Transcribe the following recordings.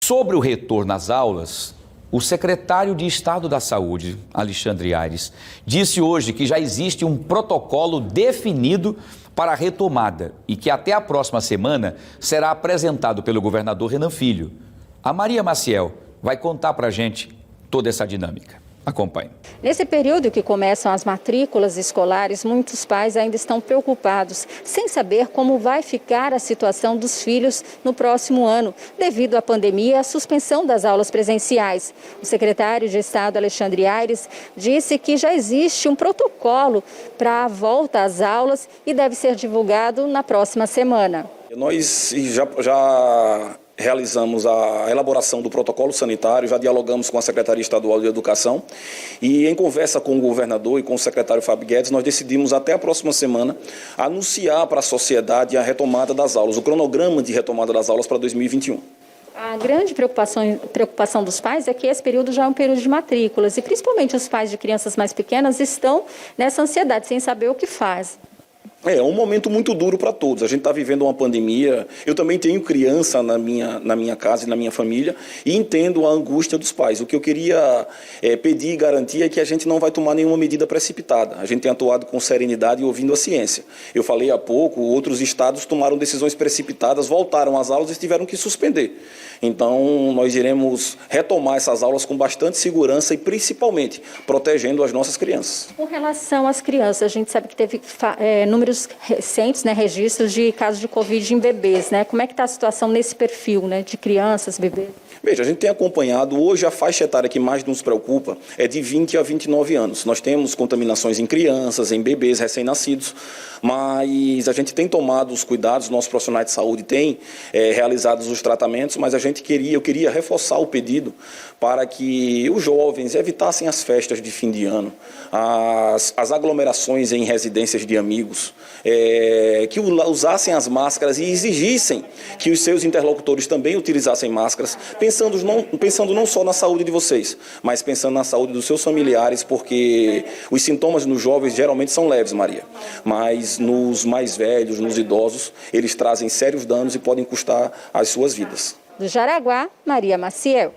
Sobre o retorno às aulas, o secretário de Estado da Saúde, Alexandre Aires, disse hoje que já existe um protocolo definido para a retomada e que até a próxima semana será apresentado pelo governador Renan Filho. A Maria Maciel vai contar para a gente toda essa dinâmica. Acompanhe. Nesse período que começam as matrículas escolares, muitos pais ainda estão preocupados, sem saber como vai ficar a situação dos filhos no próximo ano, devido à pandemia e à suspensão das aulas presenciais. O secretário de Estado, Alexandre Aires, disse que já existe um protocolo para a volta às aulas e deve ser divulgado na próxima semana. Nós já realizamos a elaboração do protocolo sanitário, já dialogamos com a Secretaria Estadual de Educação e em conversa com o governador e com o secretário Fábio Guedes, nós decidimos até a próxima semana anunciar para a sociedade a retomada das aulas, o cronograma de retomada das aulas para 2021. A grande preocupação dos pais é que esse período já é um período de matrículas e principalmente os pais de crianças mais pequenas estão nessa ansiedade, sem saber o que faz. É um momento muito duro para todos. A gente está vivendo uma pandemia. Eu também tenho criança na minha casa e na minha família e entendo a angústia dos pais. O que eu queria pedir e garantir é que a gente não vai tomar nenhuma medida precipitada. A gente tem atuado com serenidade e ouvindo a ciência. Eu falei há pouco, outros estados tomaram decisões precipitadas, voltaram às aulas e tiveram que suspender. Então, nós iremos retomar essas aulas com bastante segurança e, principalmente, protegendo as nossas crianças. Com relação às crianças, a gente sabe que teve números recentes, registros de casos de Covid em bebês. Como é que está a situação nesse perfil, de crianças, bebês? Veja, a gente tem acompanhado, hoje a faixa etária que mais nos preocupa é de 20 a 29 anos. Nós temos contaminações em crianças, em bebês recém-nascidos, mas a gente tem tomado os cuidados, nossos profissionais de saúde têm realizado os tratamentos, mas eu queria reforçar o pedido para que os jovens evitassem as festas de fim de ano, as aglomerações em residências de amigos, que usassem as máscaras e exigissem que os seus interlocutores também utilizassem máscaras, pensando não só na saúde de vocês, mas pensando na saúde dos seus familiares, porque os sintomas nos jovens geralmente são leves, Maria, mas nos mais velhos, nos idosos, eles trazem sérios danos e podem custar as suas vidas. Do Jaraguá, Maria Maciel.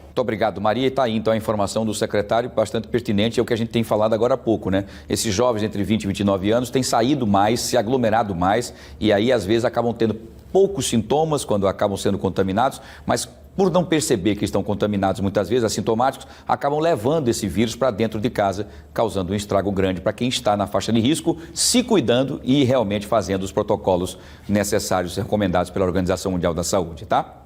Muito obrigado, Maria. E está aí, então, a informação do secretário, bastante pertinente, é o que a gente tem falado agora há pouco, Esses jovens entre 20 e 29 anos têm saído mais, se aglomerado mais, e aí, às vezes, acabam tendo poucos sintomas quando acabam sendo contaminados, mas por não perceber que estão contaminados, muitas vezes, assintomáticos, acabam levando esse vírus para dentro de casa, causando um estrago grande para quem está na faixa de risco, se cuidando e realmente fazendo os protocolos necessários, recomendados pela Organização Mundial da Saúde, tá?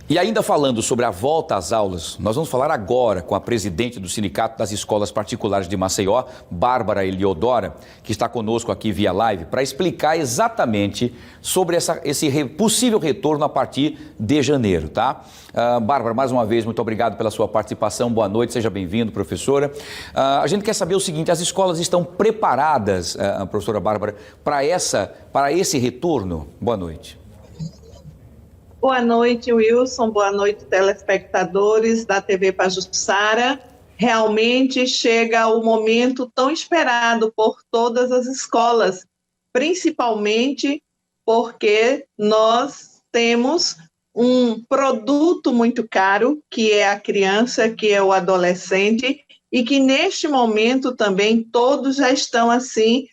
E ainda falando sobre a volta às aulas, nós vamos falar agora com a presidente do Sindicato das Escolas Particulares de Maceió, Bárbara Eliodora, que está conosco aqui via live, para explicar exatamente sobre esse possível retorno a partir de janeiro, tá? Bárbara, mais uma vez, muito obrigado pela sua participação. Boa noite, seja bem-vindo, professora. A gente quer saber o seguinte, as escolas estão preparadas, professora Bárbara, para esse retorno? Boa noite. Boa noite, Wilson. Boa noite, telespectadores da TV Pajuçara. Realmente chega o momento tão esperado por todas as escolas, principalmente porque nós temos um produto muito caro, que é a criança, que é o adolescente, e que neste momento também todos já estão assim,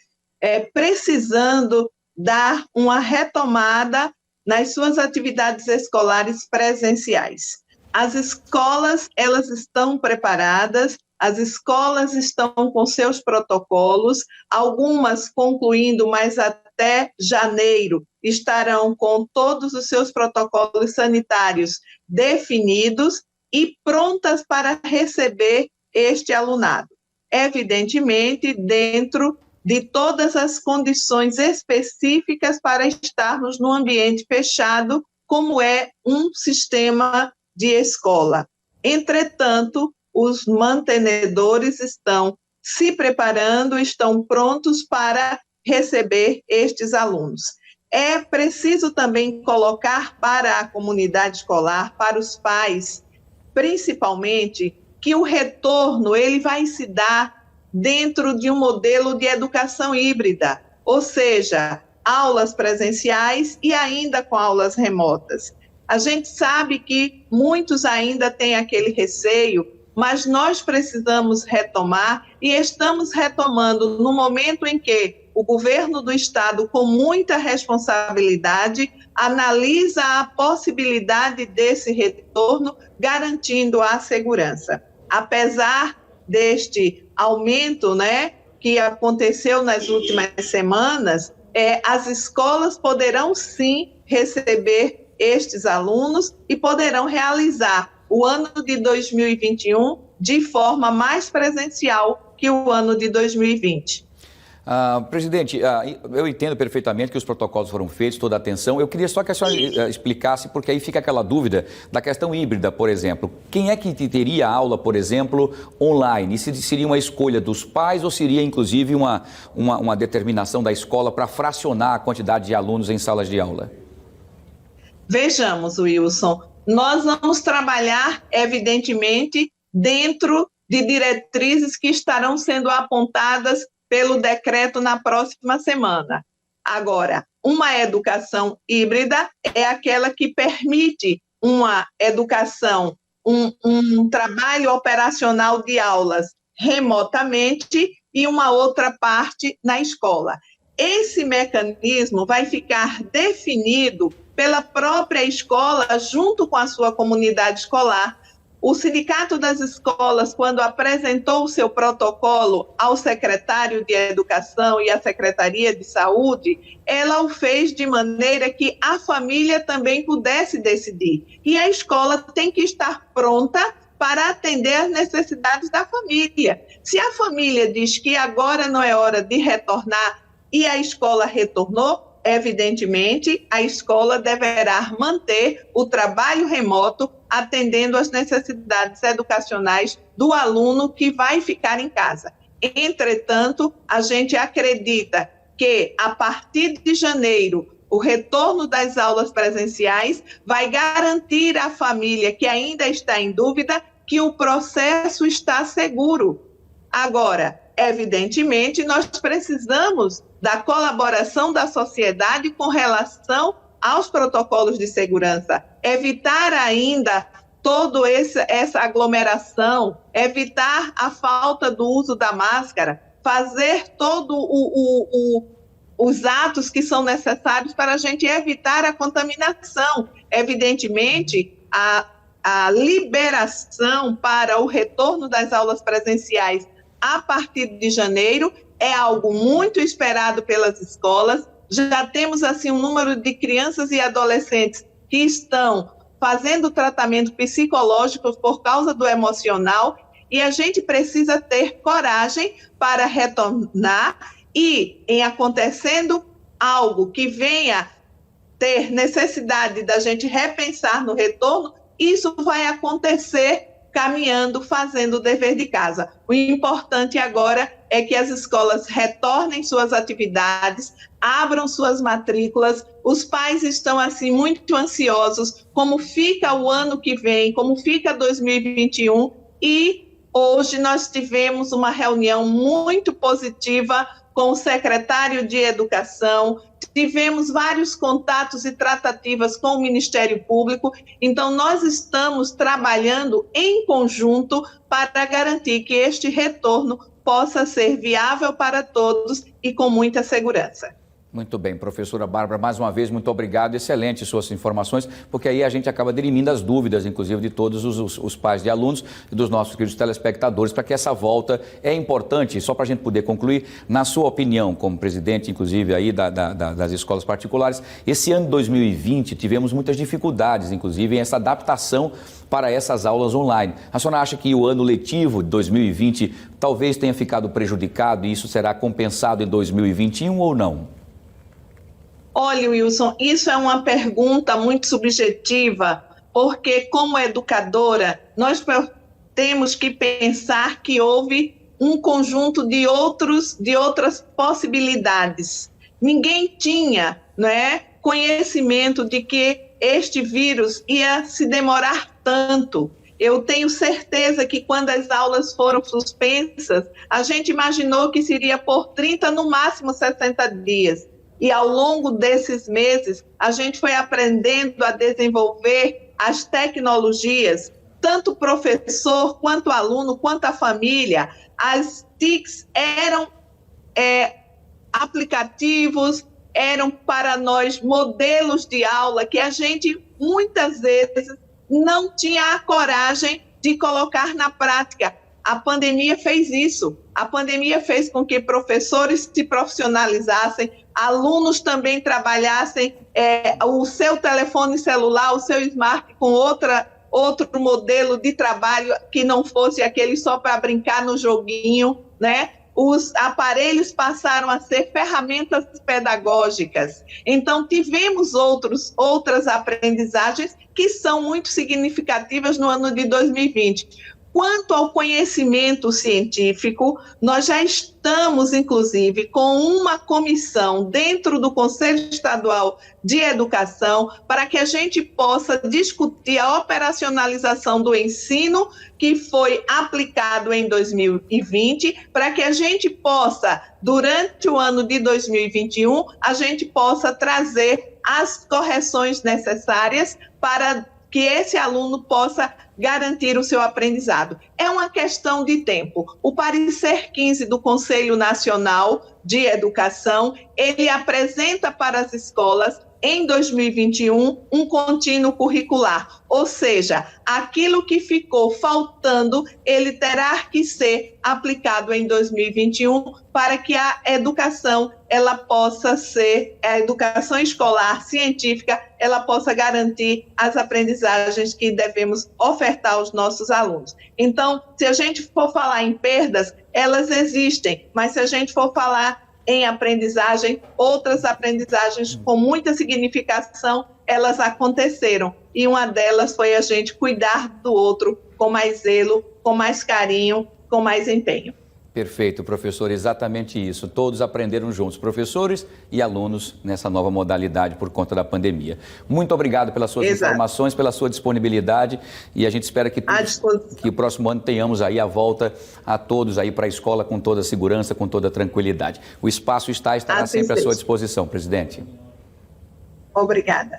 precisando dar uma retomada nas suas atividades escolares presenciais. As escolas, elas estão preparadas, as escolas estão com seus protocolos, algumas concluindo, mas até janeiro estarão com todos os seus protocolos sanitários definidos e prontas para receber este alunado. Evidentemente, dentro de todas as condições específicas para estarmos num ambiente fechado, como é um sistema de escola. Entretanto, os mantenedores estão se preparando, estão prontos para receber estes alunos. É preciso também colocar para a comunidade escolar, para os pais, principalmente, que o retorno ele vai se dar dentro de um modelo de educação híbrida, ou seja, aulas presenciais e ainda com aulas remotas. A gente sabe que muitos ainda têm aquele receio, mas nós precisamos retomar e estamos retomando no momento em que o governo do estado, com muita responsabilidade, analisa a possibilidade desse retorno, garantindo a segurança. Apesar deste aumento, né, que aconteceu nas últimas semanas, as escolas poderão sim receber estes alunos e poderão realizar o ano de 2021 de forma mais presencial que o ano de 2020. Presidente, eu entendo perfeitamente que os protocolos foram feitos, toda a atenção. Eu queria só que a senhora explicasse, porque aí fica aquela dúvida da questão híbrida, por exemplo. Quem é que teria aula, por exemplo, online? Se seria uma escolha dos pais ou seria, inclusive, uma determinação da escola para fracionar a quantidade de alunos em salas de aula? Vejamos, Wilson, nós vamos trabalhar, evidentemente, dentro de diretrizes que estarão sendo apontadas pelo decreto na próxima semana. Agora, uma educação híbrida é aquela que permite uma educação, um trabalho operacional de aulas remotamente e uma outra parte na escola. Esse mecanismo vai ficar definido pela própria escola, junto com a sua comunidade escolar. O Sindicato das Escolas, quando apresentou o seu protocolo ao secretário de Educação e à Secretaria de Saúde, ela o fez de maneira que a família também pudesse decidir. E a escola tem que estar pronta para atender às necessidades da família. Se a família diz que agora não é hora de retornar e a escola retornou, evidentemente, a escola deverá manter o trabalho remoto, atendendo às necessidades educacionais do aluno que vai ficar em casa. Entretanto, a gente acredita que, a partir de janeiro, o retorno das aulas presenciais vai garantir à família que ainda está em dúvida que o processo está seguro. Agora, evidentemente, nós precisamos da colaboração da sociedade com relação aos protocolos de segurança, evitar ainda toda essa aglomeração, evitar a falta do uso da máscara, fazer todos os atos que são necessários para a gente evitar a contaminação. Evidentemente, a liberação para o retorno das aulas presenciais a partir de janeiro é algo muito esperado pelas escolas. Já temos, assim, um número de crianças e adolescentes que estão fazendo tratamento psicológico por causa do emocional, e a gente precisa ter coragem para retornar e, em acontecendo algo que venha ter necessidade da gente repensar no retorno, isso vai acontecer caminhando, fazendo o dever de casa. O importante agora é que as escolas retornem suas atividades, abram suas matrículas. Os pais estão, assim, muito ansiosos, como fica o ano que vem, como fica 2021, e hoje nós tivemos uma reunião muito positiva com o secretário de Educação, tivemos vários contatos e tratativas com o Ministério Público, então nós estamos trabalhando em conjunto para garantir que este retorno possa ser viável para todos e com muita segurança. Muito bem, professora Bárbara, mais uma vez, muito obrigado. Excelente suas informações, porque aí a gente acaba dirimindo as dúvidas, inclusive, de todos os pais de alunos e dos nossos queridos telespectadores, para que essa volta é importante. Só para a gente poder concluir, na sua opinião, como presidente, inclusive, aí das escolas particulares, esse ano de 2020 tivemos muitas dificuldades, inclusive, em essa adaptação para essas aulas online. A senhora acha que o ano letivo de 2020 talvez tenha ficado prejudicado e isso será compensado em 2021 ou não? Olha, Wilson, isso é uma pergunta muito subjetiva, porque como educadora, nós temos que pensar que houve um conjunto de outras possibilidades. Ninguém tinha, conhecimento de que este vírus ia se demorar tanto. Eu tenho certeza que quando as aulas foram suspensas, a gente imaginou que seria por 30, no máximo 60 dias. e ao longo desses meses a gente foi aprendendo a desenvolver as tecnologias, tanto o professor, quanto o aluno, quanto a família. As TICs eram aplicativos, eram para nós modelos de aula que a gente muitas vezes não tinha a coragem de colocar na prática. A pandemia fez isso. A pandemia fez com que professores se profissionalizassem, alunos também trabalhassem o seu telefone celular, o seu smart com outro modelo de trabalho que não fosse aquele só para brincar no joguinho, né? Os aparelhos passaram a ser ferramentas pedagógicas. Então, tivemos outras aprendizagens que são muito significativas no ano de 2020. Quanto ao conhecimento científico, nós já estamos, inclusive, com uma comissão dentro do Conselho Estadual de Educação para que a gente possa discutir a operacionalização do ensino que foi aplicado em 2020, para que a gente possa, durante o ano de 2021, a gente possa trazer as correções necessárias para que esse aluno possa garantir o seu aprendizado. É uma questão de tempo. O parecer 15 do Conselho Nacional de Educação, ele apresenta para as escolas, em 2021, um contínuo curricular, ou seja, aquilo que ficou faltando, ele terá que ser aplicado em 2021 para que a educação, ela possa ser, a educação escolar, científica, ela possa garantir as aprendizagens que devemos ofertar aos nossos alunos. Então, se a gente for falar em perdas, elas existem, mas se a gente for falar em aprendizagem, outras aprendizagens com muita significação, elas aconteceram. E uma delas foi a gente cuidar do outro com mais zelo, com mais carinho, com mais empenho. Perfeito, professor, exatamente isso. Todos aprenderam juntos, professores e alunos, nessa nova modalidade por conta da pandemia. Muito obrigado pelas suas informações, pela sua disponibilidade, e a gente espera que o próximo ano tenhamos aí a volta a todos aí para a escola com toda a segurança, com toda a tranquilidade. O espaço estará sempre à sua disposição, presidente. Obrigada.